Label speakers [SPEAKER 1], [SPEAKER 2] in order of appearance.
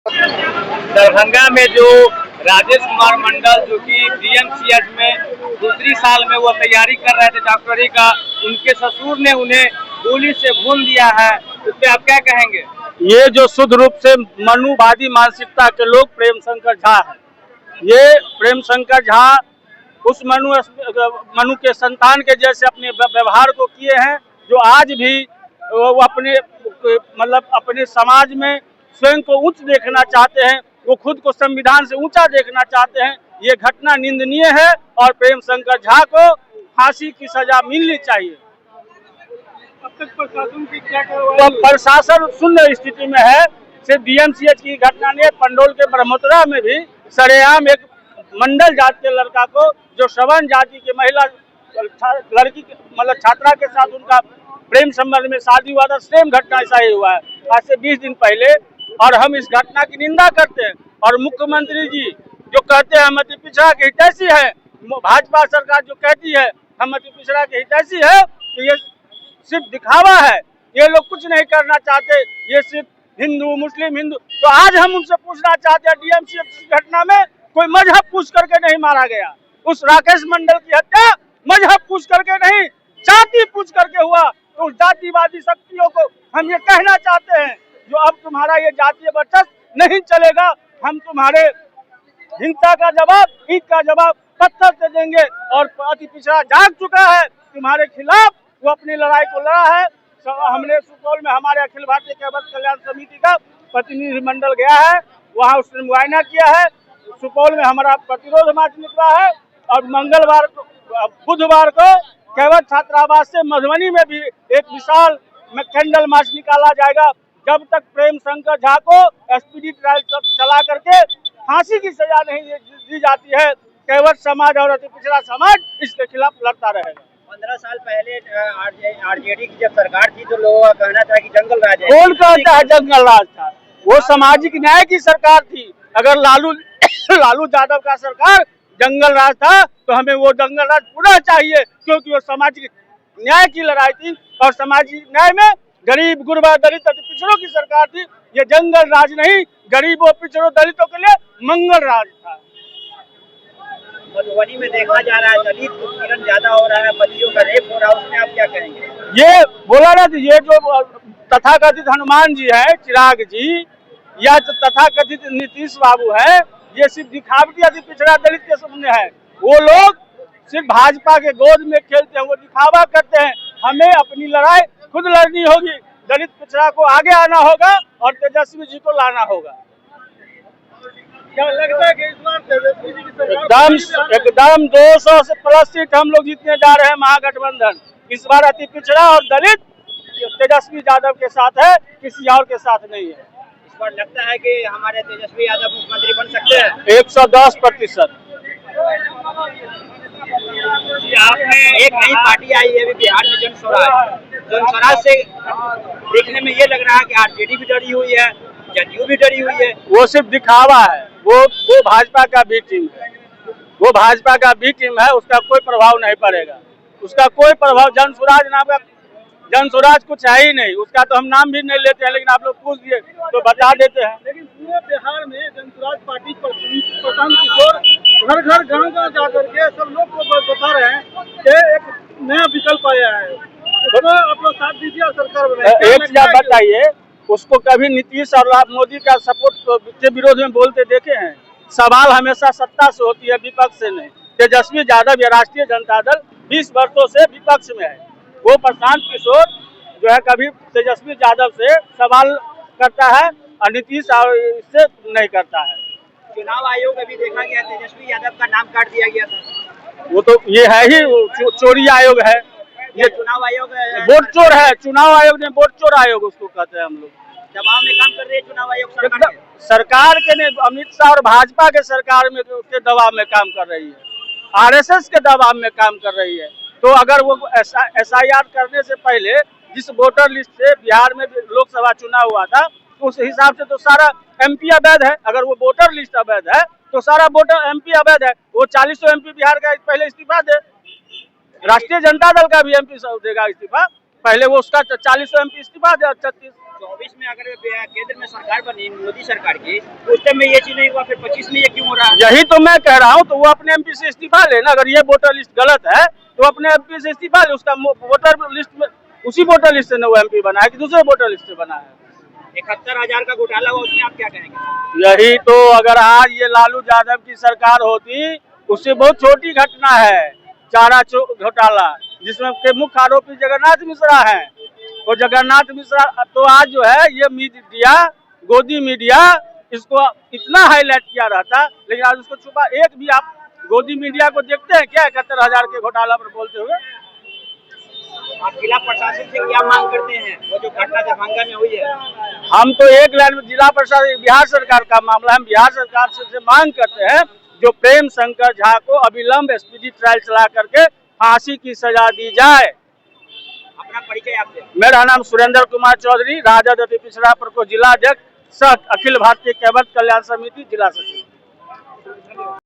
[SPEAKER 1] दरभंगा में जो राजेश कुमार मंडल जो कि डीएमसीएच में दूसरी साल में वो तैयारी कर रहे थे डॉक्टरी का, उनके ससुर ने उन्हें गोली से भून दिया है। इस पे आप क्या कहेंगे?
[SPEAKER 2] ये जो शुद्ध रूप से मनुवादी मानसिकता के लोग प्रेम शंकर झा है। ये प्रेम शंकर झा उस मनु के संतान के जैसे अपने व्यवहार को किए हैं, जो आज भी वो अपने अपने समाज में स्वयं को उच्च देखना चाहते हैं, वो खुद को संविधान से ऊंचा देखना चाहते हैं। ये घटना निंदनीय है और प्रेम शंकर झा को फांसी की सजा मिलनी चाहिए।
[SPEAKER 1] अब तक प्रशासन की क्या
[SPEAKER 2] तो प्रशासन शून्य स्थिति में है। सिर्फ डीएमसीएच की घटना नहीं, पंडोल के ब्रह्मोत्तरा में भी सरेआम एक मंडल जाति के लड़का को, जो सवर्ण जाति की महिला लड़की छात्रा के साथ उनका प्रेम संबंध में शादी हुआ था, सेम घटना ऐसा ही हुआ है आज से 20 दिन पहले। और हम इस घटना की निंदा करते हैं। और मुख्यमंत्री जी जो कहते हैं हम अति पिछड़ा के हितैषी है, भाजपा सरकार जो कहती है हम अति पिछड़ा के हितैषी है, तो ये सिर्फ दिखावा है। ये लोग कुछ नहीं करना चाहते, ये सिर्फ हिंदू मुस्लिम हिंदू। तो आज हम उनसे पूछना चाहते हैं, डीएमसीएच घटना में कोई मजहब पूछ करके नहीं मारा गया। उस राकेश मंडल की हत्या मजहब पूछ करके नहीं, जाति पूछ करके हुआ। तो उस जातिवादी शक्तियों को हम ये कहना चाहते हैं, जो अब तुम्हारा ये जातीय वर्चस्व नहीं चलेगा, हम तुम्हारे हिंसा का जवाब, ईद का जवाब पत्थर से देंगे। और अति पिछड़ा जाग चुका है तुम्हारे खिलाफ, वो अपनी लड़ाई को लड़ा है। हमने सुपौल में हमारे अखिल भारतीय कैबर्ड कल्याण समिति का प्रतिनिधिमंडल गया है, वहाँ उसने मुआयना किया है। सुपौल में हमारा प्रतिरोध मार्च निकला है और मंगलवार को बुधवार को कैबर्ड छात्रावास से मधुबनी में भी एक विशाल कैंडल मार्च निकाला जाएगा। जब तक प्रेम शंकर झा को एसपीडी ट्रायल चला करके फांसी की सजा नहीं दी जाती है, कैबर्ड समाज और अति पिछड़ा समाज इसके खिलाफ लड़ता रहेगा।
[SPEAKER 1] 15 साल पहले आरजेडी की जब सरकार थी तो लोगों का कहना था कि जंगल राज है।
[SPEAKER 2] कौन कहता है जंगल राज था? वो सामाजिक न्याय की सरकार थी। अगर लालू यादव का सरकार जंगल राज था तो हमें वो जंगल राज पूरा चाहिए, क्योंकि वो सामाजिक न्याय की लड़ाई थी। और सामाजिक न्याय में गरीब गुरबा दलित अति पिछड़ों की सरकार थी। ये जंगल राज नहीं, गरीबों पिछड़ों दलितों के लिए मंगल राज था।
[SPEAKER 1] मधुबनी में देखा जा रहा है दलित उत्पीड़न ज्यादा हो रहा है, बच्चियों का रेप हो रहा है, उसमें आप क्या कहेंगे?
[SPEAKER 2] ये बोला ना, ये जो तथाकथित हनुमान जी है, चिराग जी, या तथाकथित नीतीश बाबू है, ये सिर्फ दिखावटी अति पिछड़ा दलित के सामने है। वो लोग सिर्फ भाजपा के गोद में खेलते हैं, वो दिखावा करते हैं। हमें अपनी लड़ाई खुद लड़नी होगी, दलित पिछड़ा को आगे आना होगा और तेजस्वी जी को लाना होगा।
[SPEAKER 1] क्या लगता है कि इस बार तेजस्वी जी की सरकार
[SPEAKER 2] एकदम 200 से प्लस सीट हम लोग जीतने जा रहे हैं महागठबंधन। इस बार अति पिछड़ा और दलित तेजस्वी यादव के साथ है, किसी और के साथ नहीं है।
[SPEAKER 1] इस बार लगता है कि हमारे तेजस्वी यादव मुख्यमंत्री बन सकते हैं
[SPEAKER 2] 110%।
[SPEAKER 1] आपने एक नई पार्टी आई है अभी बिहार में, जनस्वराज से देखने में ये लग रहा है कि आरजेडी भी डरी हुई है, जदयू भी डरी हुई है।
[SPEAKER 2] वो सिर्फ दिखावा है। वो भाजपा का बी टीम है, वो भाजपा का बी टीम है। उसका कोई प्रभाव नहीं पड़ेगा, उसका कोई प्रभाव। जनस्वराज नाम का जनस्वराज कुछ है ही नहीं, उसका तो हम नाम भी नहीं लेते हैं, लेकिन आप लोग पूछ दिए तो बता देते हैं।
[SPEAKER 1] लेकिन पूरे बिहार में जनस्वराज पार्टी प्रशांत किशोर घर घर गाँव जा करके सब लोग को बता रहे हैं कि एक नया विकल्प आया है, उसमें आप लोग साथ दीजिए और सरकार बनाइए।
[SPEAKER 2] एक चीज आप बताइए, उसको कभी नीतीश और मोदी का सपोर्ट के विरोध में बोलते देखे हैं? सवाल हमेशा सत्ता से होती है, विपक्ष से नहीं। तेजस्वी यादव या राष्ट्रीय जनता दल 20 वर्षों से विपक्ष में है। वो प्रशांत किशोर जो है कभी तेजस्वी यादव से सवाल करता है और नीतीश इससे नहीं करता है।
[SPEAKER 1] चुनाव आयोग अभी देखा गया तेजस्वी यादव का नाम काट दिया गया था।
[SPEAKER 2] वो तो ये है ही चोरी आयोग है,
[SPEAKER 1] ये चुनाव आयोग
[SPEAKER 2] वोट चोर है। चुनाव आयोग ने वोट चोर आयोग उसको कहते हैं हम लोग।
[SPEAKER 1] दबाव में काम कर रही है चुनाव आयोग
[SPEAKER 2] सरकार के ने अमित शाह और भाजपा के सरकार में के दबाव में काम कर रही है, आरएसएस के दबाव में काम कर रही है। तो अगर वो एसआईआर करने से पहले जिस वोटर लिस्ट से बिहार में लोकसभा चुनाव हुआ था, तो उस हिसाब से तो सारा एमपी अवैध है। अगर वो वोटर लिस्ट अवैध है तो सारा वोटर एमपी अवैध है। वो 40 एमपी बिहार का पहले इस्तीफा दे, राष्ट्रीय जनता दल का भी एमपी देगा इस्तीफा। पहले वो उसका 40 MP इस्तीफा दे, 36।
[SPEAKER 1] 24 में अगर केंद्र में सरकार बनी मोदी सरकार की, उस टाइम में ये चीज नहीं हुआ, फिर 25 में ये क्यों हो रहा है?
[SPEAKER 2] यही तो मैं कह रहा हूँ, तो वो अपने MP से इस्तीफा ले ना। अगर ये वोटर लिस्ट गलत है तो अपने MP से इस्तीफा ले। उसका वोटर लिस्ट में, उसी वोटर लिस्ट से न वो MP बना है कि दूसरे वोटर लिस्ट से बना है।
[SPEAKER 1] 71,000 का घोटाला हुआ, उसमें आप क्या कहेंगे?
[SPEAKER 2] यही तो, अगर आज ये लालू यादव की सरकार होती, उससे बहुत छोटी घटना है चारा घोटाला, जिसमें के मुख्य आरोपी जगन्नाथ मिश्रा है। और जगन्नाथ मिश्रा तो आज जो है ये मीडिया, गोदी मीडिया, इसको इतना हाईलाइट किया रहता, लेकिन आज उसको छुपा। एक भी आप गोदी मीडिया को देखते हैं क्या 71,000 के घोटाला पर बोलते हुए?
[SPEAKER 1] आप जिला प्रशासन से क्या मांग करते हैं? वो जो घटना दरभंगा में हुई है,
[SPEAKER 2] हम तो एक लाइन में, जिला प्रशासन बिहार सरकार का मामला, हम बिहार सरकार से मांग करते हैं जो प्रेम शंकर झा को अविलंब स्पीडी ट्रायल चला करके फांसी की सजा दी जाए।
[SPEAKER 1] अपना परिचय आप दें।
[SPEAKER 2] मेरा नाम सुरेंद्र कुमार चौधरी, राजद अति पिछड़ा प्रकोष्ठ जिला अध्यक्ष, सह अखिल भारतीय कैबल कल्याण समिति जिला सचिव।